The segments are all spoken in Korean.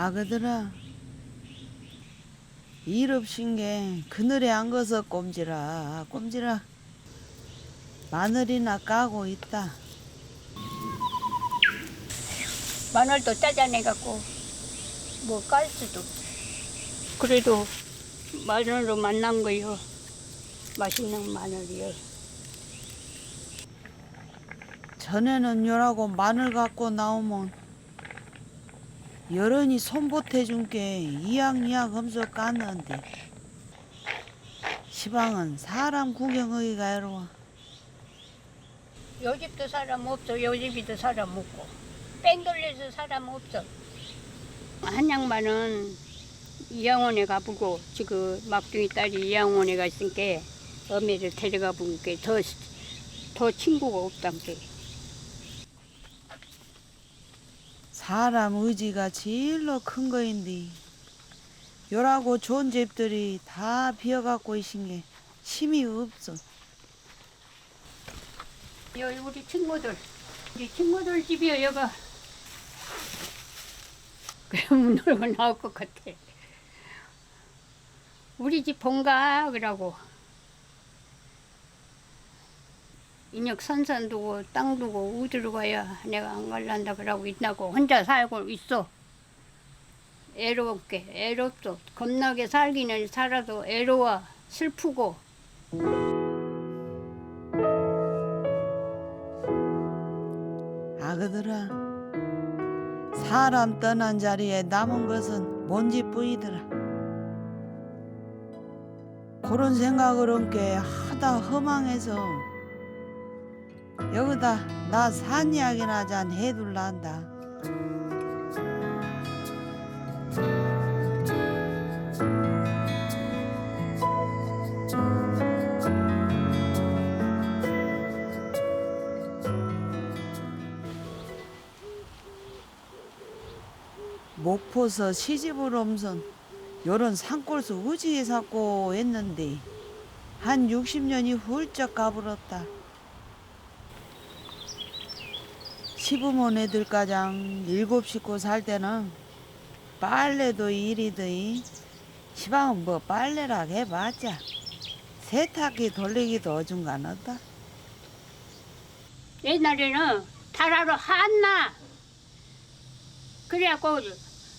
아그들아, 일 없인 게 그늘에 앉아서 꼼지라 꼼지라 마늘이나 까고 있다. 마늘도 짜잔해갖고 뭐 깔 수도 없어. 그래도 마늘로 만난 거요. 맛있는 마늘이요. 전에는 요라고 마늘 갖고 나오면 여런이 손보태준 게 이약이약 하면서 깠는데 시방은 사람 구경하기가 애로워. 요 집도 사람 없어. 요 집에도 사람 없고. 뺑 돌려서 사람 없어. 한 양반은 이양원에 가보고 지금 막둥이 딸이 이양원에 가 있으니까 어미를 데려가 보니까 더 친구가 없단게. 사람 의지가 제일로 큰 거인데 요라고 좋은 집들이 다 비어갖고 있은 게 힘이 없어. 여기 우리 친구들 집이요 여가. 그러면 놀고 나올 것 같아. 우리 집 본가 그러고. 인혁 선산 두고 땅 두고 어디로 가야 내가 안 갈란다 그러고 있다고 혼자 살고 있어. 애롭어. 겁나게 살기는 살아도 애로워. 슬프고. 아그들아, 사람 떠난 자리에 남은 것은 먼지뿐이더라. 그런 생각을 한 게 하다 허망해서 여기다 나 산 이야기나 잔 해둘라 한다. 목포서 시집을 오면선 요런 산골수 의지에 샀고 했는데 한 60년이 훌쩍 가버렸다. 시부모 애들 가장 7 식구 살 때는 빨래도 일이더니 시방은 뭐 빨래라 해봤자 세탁기 돌리기도 어중간하다. 옛날에는 타라로 한나. 그래갖고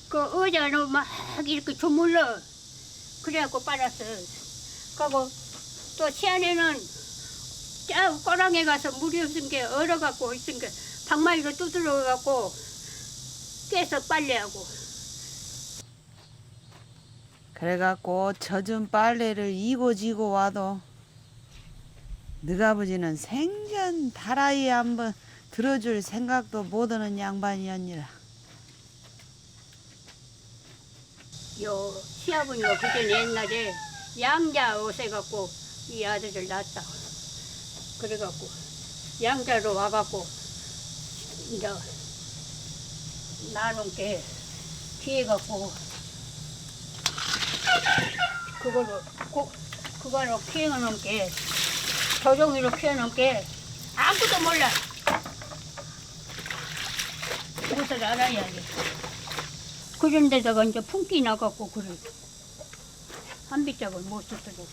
그 의자로 막 이렇게 주물러. 그래갖고 빨았어. 그리고 또 시안에는 저 꼬랑에 가서 물이 없은 게 얼어갖고 있으니까 방망이로 두드려갖고 깨서 빨래하고. 그래갖고 젖은 빨래를 이고지고 와도 너아버지는 생전 다라이 한번 들어줄 생각도 못하는 양반이었니라. 요 시아버지가 그전 옛날에 양자 오세갖고 이 아들을 낳았다. 그래갖고 양자로 와갖고 이제 나눈 게 피해갖고 그거로 키워놓은 게 조종이로 키워놓은 게 아무도 몰라. 그것을 알아야 돼. 그런 데다가 이제 품기 나갖고 그래. 한 비짝을 못 쓰더라고.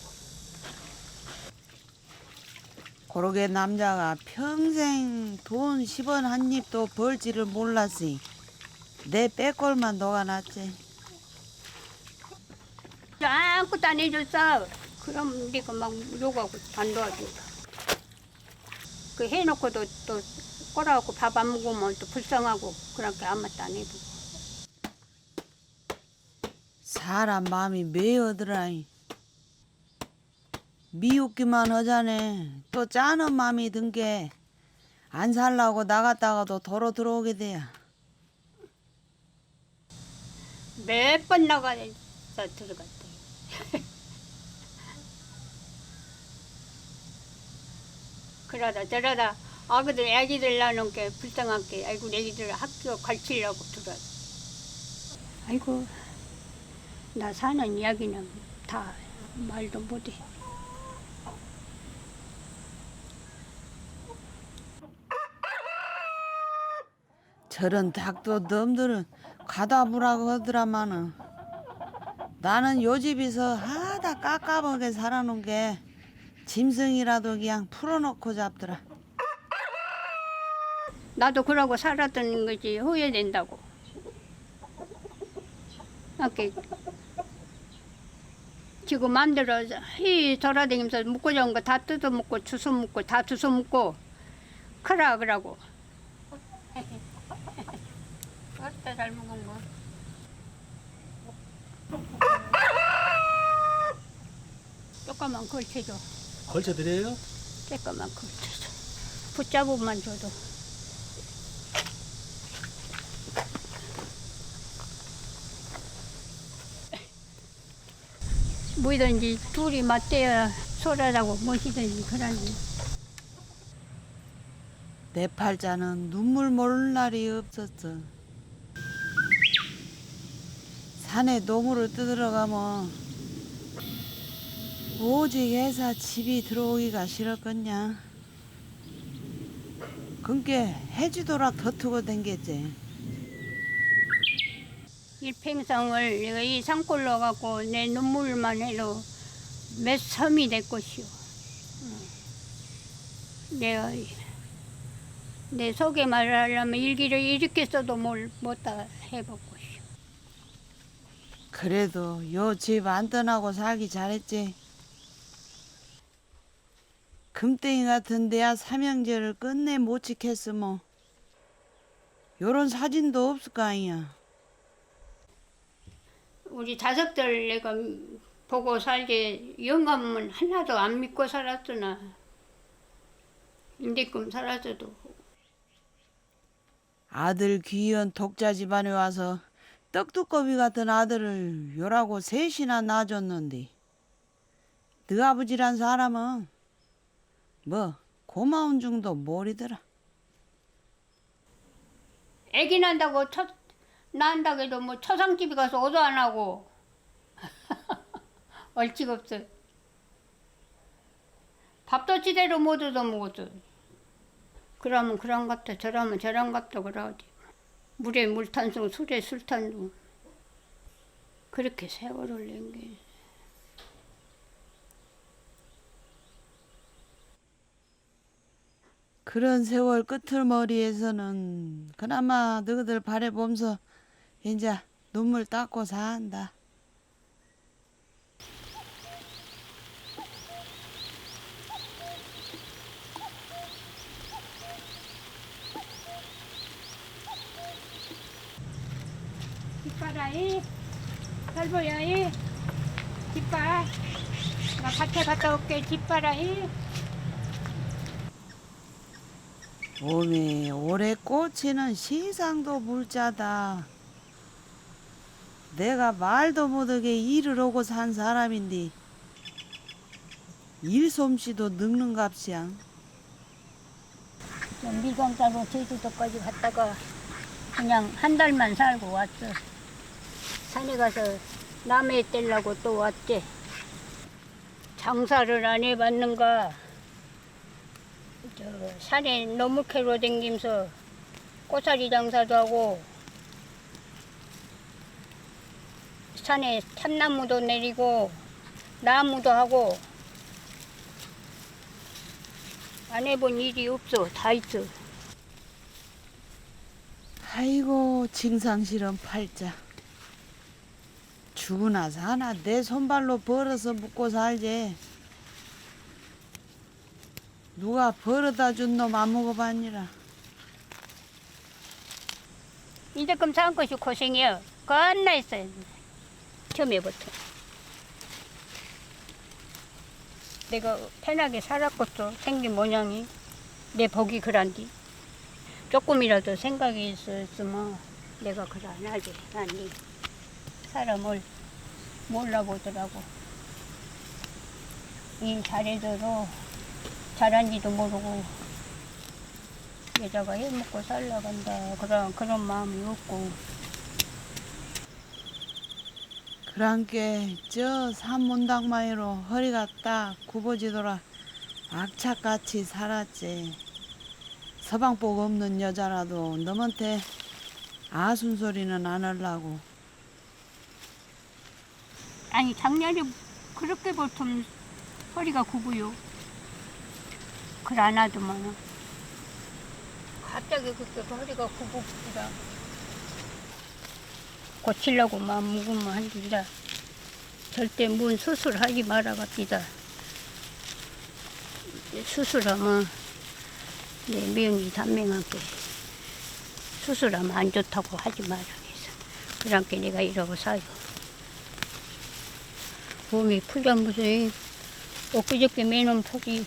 그러게 남자가 평생 돈 10원 한 입도 벌지를 몰랐으니 내 빼꼴만 녹아놨지. 아무것도 안 해줬어. 그럼 네가 막 욕하고 안 도와준다. 그 해놓고도 또 꼬라갖고 밥 안 먹으면 또 불쌍하고 그렇게 아무것도 안 해주고. 사람 마음이 매어들라니. 미웃기만 하자네. 또 짜는 마음이 든 게 안 살라고 나갔다가도 도로 들어오게 돼야. 몇 번 나가서 들어갔대. 그러다 저러다 아그들 애기들 낳는 게 불쌍하게 아이고 애기들 학교 가르치려고 들어왔어. 아이고 나 사는 이야기는 다 말도 못해. 저런 닭도 놈들은 가다부라고 하더라마는 나는 요 집에서 하다 깝깝하게 살아놓은 게 짐승이라도 그냥 풀어놓고 잡더라. 나도 그러고 살았던 거지 후회된다고. 이렇게 지금 만들어 이 돌아다니면서 먹고 좋은 거 다 뜯어 먹고 주워 먹고 다 주워 먹고 크라 그러고. 어때 잘 먹은 거? 조금만 걸쳐줘. 걸쳐드려요? 조금만 걸쳐줘. 붙잡음만 줘도. 뭐든지 둘이 맞대야 소라라고 무엇이든지 그러니. 내 팔자는 눈물 몰 날이 없었어. 산에 노무를 뜯으러가면 오직 회사 집이 들어오기가 싫었겠냐. 그니까 해지도락 더투고 댕겼지. 일평생을 내가 이 산골로 갖고 내 눈물만 해도 몇 섬이 될 것이오. 내가 내 속에 말하려면 일기를 이렇게 써도 못다 해볼 것이오. 그래도 요 집 안 떠나고 살기 잘했지. 금땡이 같은 데야 삼형제를 끝내 못 지켰으면 요런 사진도 없을 거 아니야. 우리 자식들 내가 보고 살게 영감은 하나도 안 믿고 살았으나 인대끔 살았어도 아들 귀한 독자 집안에 와서 떡두꺼비 같은 아들을 요라고 셋이나 낳아줬는데 너 아버지란 사람은 뭐 고마운 중도 모르더라. 애기 난다고 난다고 해도 뭐 초상집에 가서 오도 안 하고 얼치가 없어. 밥도 제대로 못 얻어 먹어도 그러면 그런 것도 저러면 저런 것도 그러지. 물에 물탄성 술에 술탄성 그렇게 세월을 낸 게. 그런 세월 끄틀머리에서는 그나마 너희들 바라보면서 이제 눈물 닦고 산다. 뒷바라이 설보야이 뒷바 나 밭에 갔다 올게. 뒷바라이 오메 올해 꽂히는 시상도 물자다. 내가 말도 못하게 일을 하고 산 사람인데 일솜씨도 늙는 값이야. 미광사로 제주도까지 갔다가 그냥 한 달만 살고 왔어. 산에 가서 남해 떼려고 또 왔지. 장사를 안 해봤는가. 저 산에 너무캐로 댕기면서 꼬사리 장사도 하고 산에 참나무도 내리고 나무도 하고 안 해본 일이 없어. 다 있어. 아이고 징상실은 팔자. 죽으나 사나 내 손발로 벌어서 먹고 살지. 누가 벌어다 준 놈 안 먹어봤니라. 이제끔 산 것이 고생이야. 겁나 있어요. 처음에부터. 내가 편하게 살았겠어. 생긴 모양이. 내 복이 그란디. 조금이라도 생각이 있었으면 내가 그래 안 하지. 아니 사람을 몰라보더라고. 일 잘해도 잘한지도 모르고 여자가 해먹고 살라간다 그런 마음이 없고. 그랑께 저 산문당마이로 허리가 딱 굽어지더라 악착같이 살았지. 서방복 없는 여자라도 너한테 아순 소리는 안 하려고. 아니 작년에 그렇게 보통 허리가 굽어요. 그걸 안 하더만은 갑자기 그렇게 허리가 굽어보더라. 고치려고 마음 먹으면 한디라 절대 뭔 수술하지 말아 갑니다. 수술하면 내 미연이 단명하게 수술하면 안 좋다고 하지 말아 해서 그러니까 내가 이러고 사요. 몸이 풀자무서 엊그저께 매놈 턱이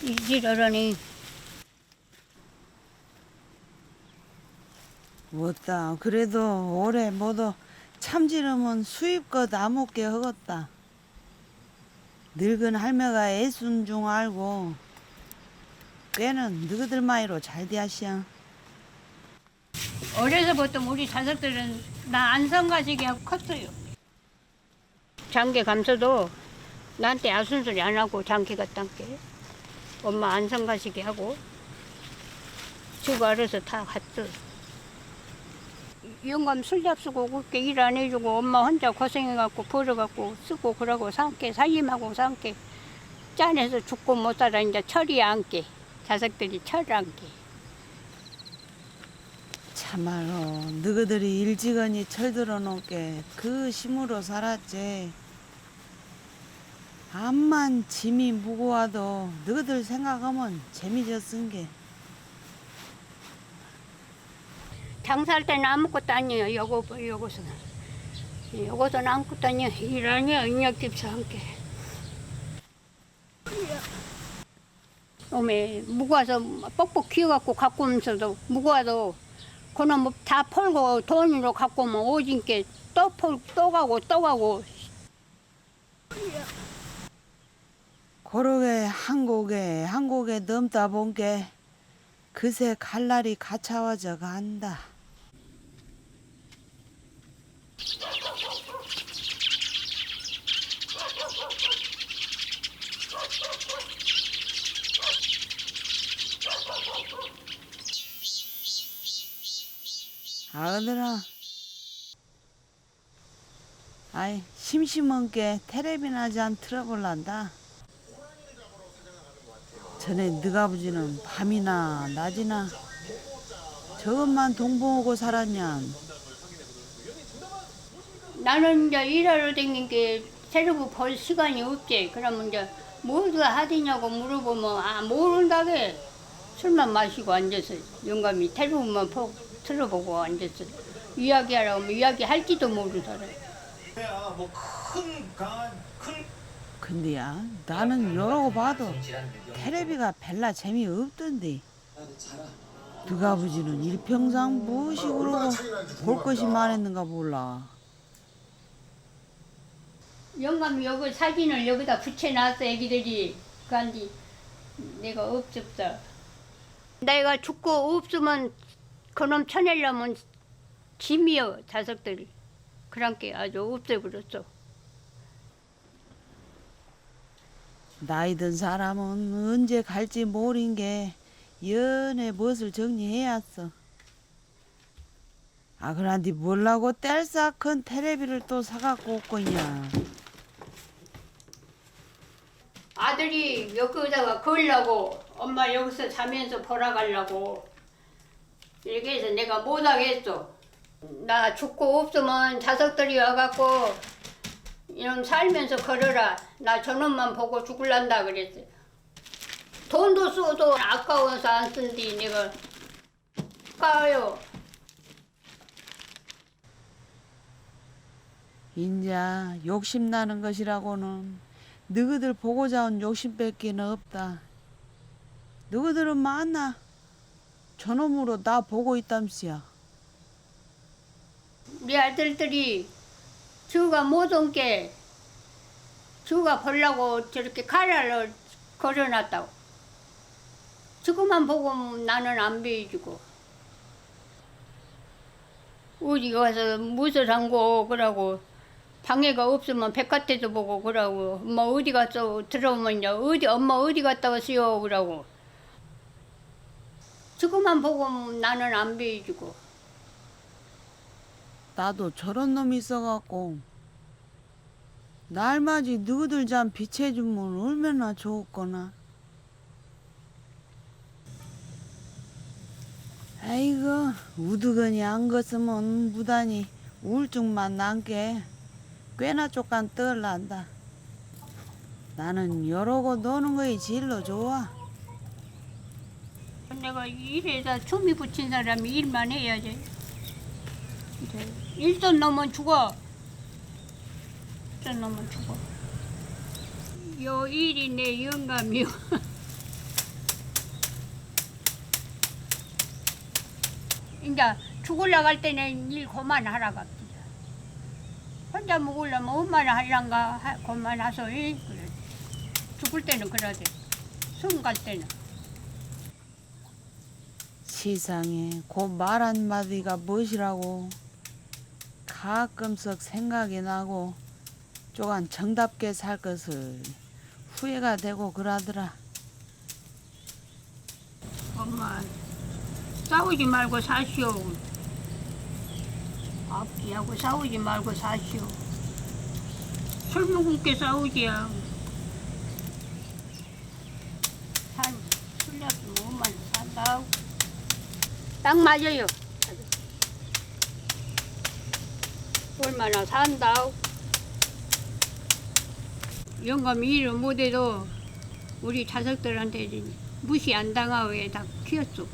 이지랄하니. 못다. 그래도 올해 모두 참지름은 수입껏 아무게 허겄다. 늙은 할매가 애순 중 알고 꽤는 너희들 마이로 잘 되하시야. 어려서부터 우리 자식들은 나 안성가시게 하고 컸어요. 장계 감서도 나한테 아순소리 안 하고 장계 갔단게 엄마 안성가시게 하고 주고 알아서 다 갔어. 영감 술 잡수고 그렇게 일 안 해주고 엄마 혼자 고생해갖고 벌어갖고 쓰고 그러고 산게 살림하고 산게 짠해서 죽고 못 살아. 이제 철이 안게 자식들이 철 안게. 참말로 너희들이 일지건이 철들어 놓게 그 힘으로 살았지. 암만 짐이 무거워도 너희들 생각하면 재미졌은 게. 장사할 때는 아무것도 아니에요. 요것은 아무것도 아니에요. 일 아니야. 인력집사 함께. 어메 무거워서 뻑뻑 키워갖고 갖고 오면서도 무거워도 그놈 다 팔고 돈으로 갖고 오면 오진께 또 가고 고르게 한 곡에 넘다 본 게 그새 갈 날이 가차워져 간다. 아들아, 아이 심심한 게 텔레비나 좀 틀어볼란다. 전에 너희 아버지는 밤이나 낮이나 저것만 동봉하고 살았냐. 나는 이제 일하러 다닌 게 새로고 볼 시간이 없지. 그러면 이제 뭐가 하디냐고 물어보면 모른다게 술만 마시고 앉아서 영감이 텔레비만 틀어보고 앉아서 이야기하라고 하면 이야기할지도 모르는 사람. 근데야 나는 이러고 봐도 텔레비가 별나 재미없던데. 너희 아버지는 일평상 무식으로 볼 것이 많았는가 몰라. 영감이 여기 사진을 여기다 붙여놨어. 애기들이 그한디 내가 없었어. 내가 죽고 없으면 그놈 쳐내려면 짐이여 자식들이. 그랑께 아주 없애버렸어. 나이 든 사람은 언제 갈지 모른 게 연애 무엇을 정리해야 했어. 그런데 뭘라고 뗄싹 큰 텔레비를 또 사갖고 올 거냐. 아들이 여기다가 걸려고 엄마 여기서 자면서 보러 가려고 이렇게 해서 내가 못하겠어. 나 죽고 없으면 자식들이 와갖고 이놈 살면서 걸어라. 나 저놈만 보고 죽을란다 그랬어. 돈도 써도 아까워서 안 쓴디 내가 아까워요. 인자 욕심나는 것이라고는 너희들 보고자 온 욕심밖에는 없다. 너희들은 만나 저놈으로 나 보고 있담시야. 우리 아들들이 주가 못 온 게 주가 보려고 저렇게 카라를 걸어놨다고. 저거만 보고 나는 안 배워주고. 어디 가서 무엇을 한거 그러고 방해가 없으면 백화대도 보고 그러고 엄마 어디 갔어 들어오면 엄마 어디 갔다 왔어요 그러고. 저거만 보고 나는 안 배워주고. 나도 저런 놈이 있어갖고 날맞이 너희들 잠 비춰주면 얼마나 좋겠거나. 아이고 우두거니 안 걷으면 무단히 우울증만 남게 꽤나 쪽간 떨란다. 나는 여러고 노는 거이 제일로 좋아. 내가 일에다 춤이 붙인 사람이 일만 해야지. 이제 일돈 넘으면 죽어. 일돈 넘으면 죽어. 요 일이 내 영감이요. 이제 죽으려고 할 때는 일 그만하라 갑니다. 혼자 먹으려면 얼마나 하려는가 그만하소. 그래. 죽을 때는 그러지. 숨 갈 때는. 세상에 그 말 한마디가 무엇이라고 가끔씩 생각이 나고 조금 정답게 살 것을 후회가 되고 그러더라. 엄마 싸우지 말고 사시오. 앞뒤하고 싸우지 말고 사시오. 술 먹을게 싸우지야. 술 약도 엄마는 산다. 딱 맞아요. 얼마나 산다. 영감이 일을 못해도 우리 자식들한테 무시 안 당하고 다 키웠어.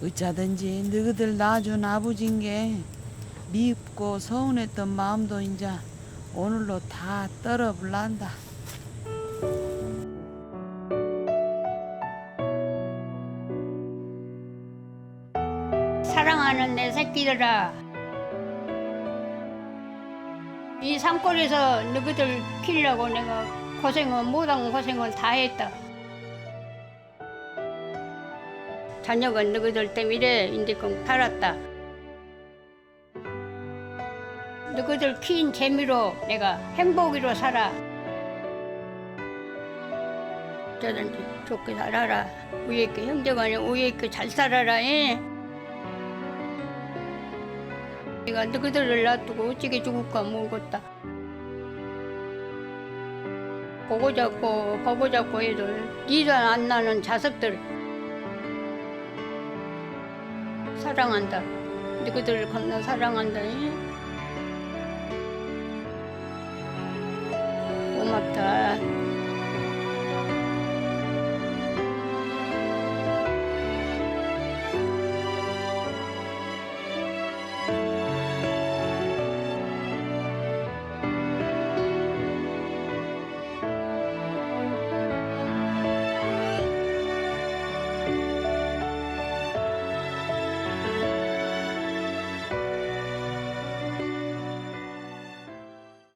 어쩌든지 너희들 낳아준 아버지인 게 밉고 서운했던 마음도 이제 오늘로 다 떨어불란다. 사랑하는 내 새끼들아, 이 산골에서 너희들 키우려고 내가 고생은 못한 고생을 다 했다. 저녁은 너희들 때문에 인제끔 살았다. 너희들 키운 재미로 내가 행복으로 살아. 어쩌든지 좋게 살아라. 위에 있게 형제간에 위에 있게 잘 살아라. 내가 너희들을 놔두고 어찌게 죽을까 모르겠다. 보고 잡고 해도 니도 안 나는 자식들 사랑한다. 너희들을 겁나 사랑한다. 고맙다.